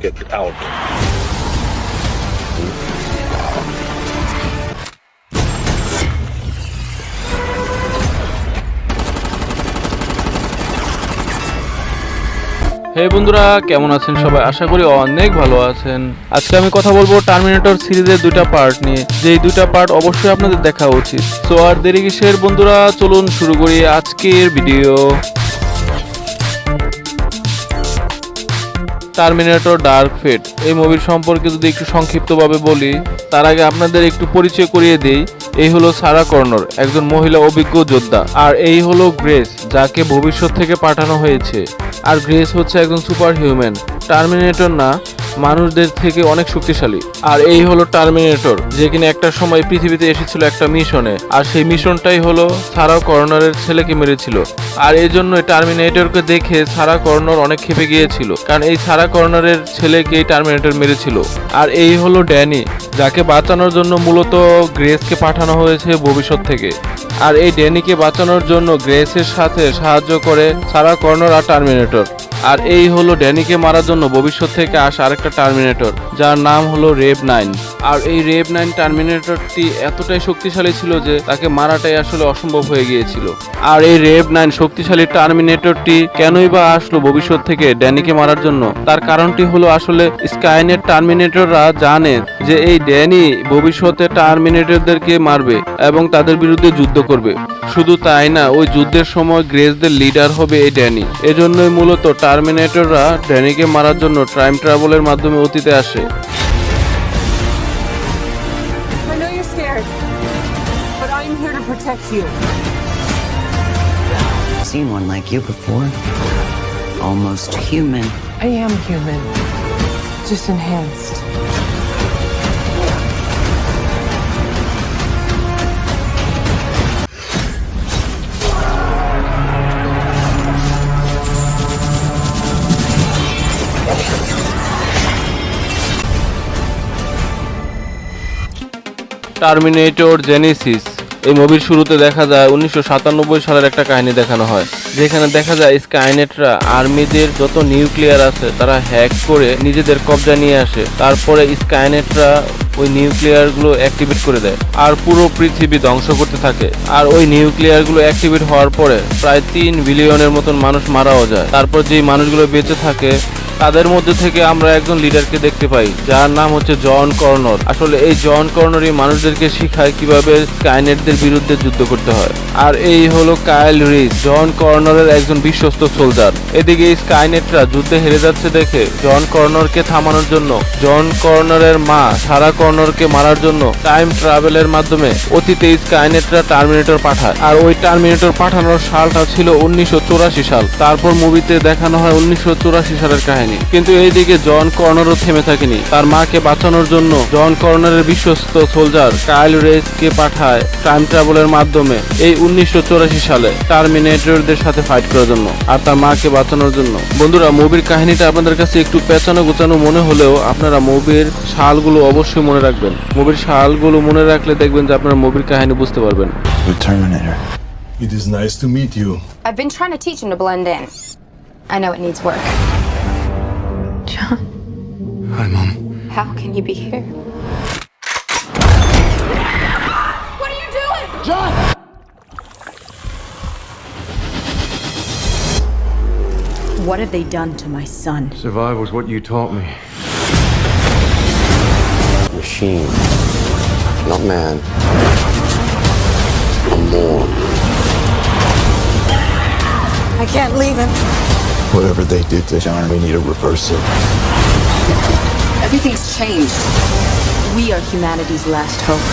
Get out. হে বন্ধুরা, কেমন আছেন সবাই? আশা করি অনেক ভালো আছেন। আজকে আমি কথা বলবো টার্মিনেটর সিরিজের দুইটা পার্ট নিয়ে, যেই দুইটা পার্ট অবশ্যই আপনাদের দেখা উচিত। সো আর দেরি কিসের বন্ধুরা, চলুন শুরু করি আজকের ভিডিও। টার্মিনেটর ডার্ক ফেট এই মুভির সম্পর্কে যদি একটু সংক্ষিপ্তভাবে বলি, তার আগে আপনাদের একটু পরিচয় করিয়ে দেই। এই হলো সারা কর্নর, একজন মহিলা অভিজ্ঞ যোদ্ধা। আর এই হলো গ্রেস, যাকে ভবিষ্যৎ থেকে পাঠানো হয়েছে। আর গ্রেস হচ্ছে একজন সুপার হিউম্যান, টার্মিনেটর না, মানুষদের থেকে অনেক শক্তিশালী। আর এই হলো টার্মিনেটর, যে কিনা একটা সময় পৃথিবীতে এসেছিল একটা মিশনে। আর সেই মিশনটাই হলো সারা কর্নরের ছেলেকে মেরেছিল। আর এই জন্য টার্মিনেটরকে দেখে সারা কর্নর অনেক ক্ষেপে গিয়েছিল, কারণ এই সারা কর্নরের ছেলেকে টার্মিনেটর মেরেছিল। আর এই হলো ড্যানি, যাকে বাঁচানোর জন্য মূলত গ্রেসকে পাঠানো হয়েছে ভবিষ্যৎ থেকে। আর এই ড্যানিকে বাঁচানোর জন্য গ্রেসের সাথে সাহায্য করে সারা কর্নর আর টার্মিনেটর। আর এই হলো ড্যানিকে মারার জন্য ভবিষ্যৎ থেকে আসা আরেকটা টার্মিনেটর, যার নাম হলো রেভ 9। আর এই রেভ 9 টার্মিনেটরটি এতটাই শক্তিশালী ছিল যে তাকে মারাটাই আসলে অসম্ভব হয়ে গিয়েছিল। আর এই রেভ 9 শক্তিশালী টার্মিনেটরটি কেনই বা আসলো ভবিষ্যৎ থেকে ড্যানিকে মারার জন্য? তার কারণটি হলো আসলে স্কাইনেট টার্মিনেটররা জানে যে এই ড্যানি ভবিষ্যতে টার্মিনেটরদেরকে মারবে এবং তাদের বিরুদ্ধে যুদ্ধ করবে। শুধু তাই না, ওই যুদ্ধের সময় গ্রেসদের লিডার হবে এই ড্যানি। এজন্যই মূলত টার্মিনেটররা ড্যানিকে মারার জন্য টাইম ট্রাভেলের মাধ্যমে অতীতে আসে। I know you're scared, but I'm here to protect you. Seen one like you before. Almost human. I am human, just enhanced. Terminator Genesis এই মুভির শুরুতে দেখা যায় 1997 সালের একটা কাহিনী দেখানো হয়, যেখানে দেখা যায় স্কাইনেটরা আর্মিদের যত নিউক্লিয়ার আছে তারা হ্যাক করে নিজেদের কবজা নিয়ে আসে। তারপরে স্কাইনেটরা ওই নিউক্লিয়ারগুলো অ্যাক্টিভেট করে দেয় আর পুরো পৃথিবী ধ্বংস করতে থাকে। আর ওই নিউক্লিয়ারগুলো অ্যাক্টিভেট হওয়ার পরে প্রায় 3 বিলিয়নের মতন মানুষ মারাও যায়। তারপর যেই মানুষগুলো বেঁচে থাকে তাদের মধ্যে থেকে আমরা একজন লিডারকে দেখতে পাই, যার নাম হচ্ছে জন কর্নর। আসলে এই জন কর্নরই মানুষদেরকে শিখায় কিভাবে স্কাইনেটদের বিরুদ্ধে যুদ্ধ করতে হয়। আর এই হলো কাইল রিচ, জন কর্নরের একজন বিশ্বস্ত সোলজার। এদিকে স্কাইনেটরা যুদ্ধে হেরে যাচ্ছে দেখে জন কর্নরকে থামানোর জন্য জন কর্নরের মা সারা কর্নরকে মারার জন্য টাইম ট্রাভেলের মাধ্যমে অতীতে স্কাইনেটরা টার্মিনেটর পাঠায়। আর ওই টার্মিনেটর পাঠানোর সালটা ছিল 1984 সাল। তারপর মুভিতে দেখানো হয় 1984 সালের কাহিনী। কিন্তু এইদিকে জন কর্নরও থেমে থাকেনি। তার মাকে বাঁচানোর জন্য জন কর্নরের বিশ্বস্ত সোলজার কাইল রেসকে পাঠায় টাইম ট্রাভেলের মাধ্যমে এই 1984 সালে টার্মিনেটরদের সাথে ফাইট করার জন্য আর তার মাকে বাঁচানোর জন্য। বন্ধুরা, মুভির কাহিনীটা আপনাদের কাছে একটু পেঁচানো গোছানো মনে হলেও আপনারা মুভির সালগুলো অবশ্যই মনে রাখবেন। মুভির সালগুলো মনে রাখলে দেখবেন যে আপনারা মুভির কাহিনী বুঝতে পারবেন। The Terminator. It is nice to meet you. I've been trying to teach him to blend in. I know it needs work. John, Hi, Mom. how can you be here? What are you doing? John! What have they done to my son? Survive was what you taught me. Machine. Not man. A more. I can't leave him. Whatever they did to John, we need to reverse it. Everything's changed. We are humanity's last hope.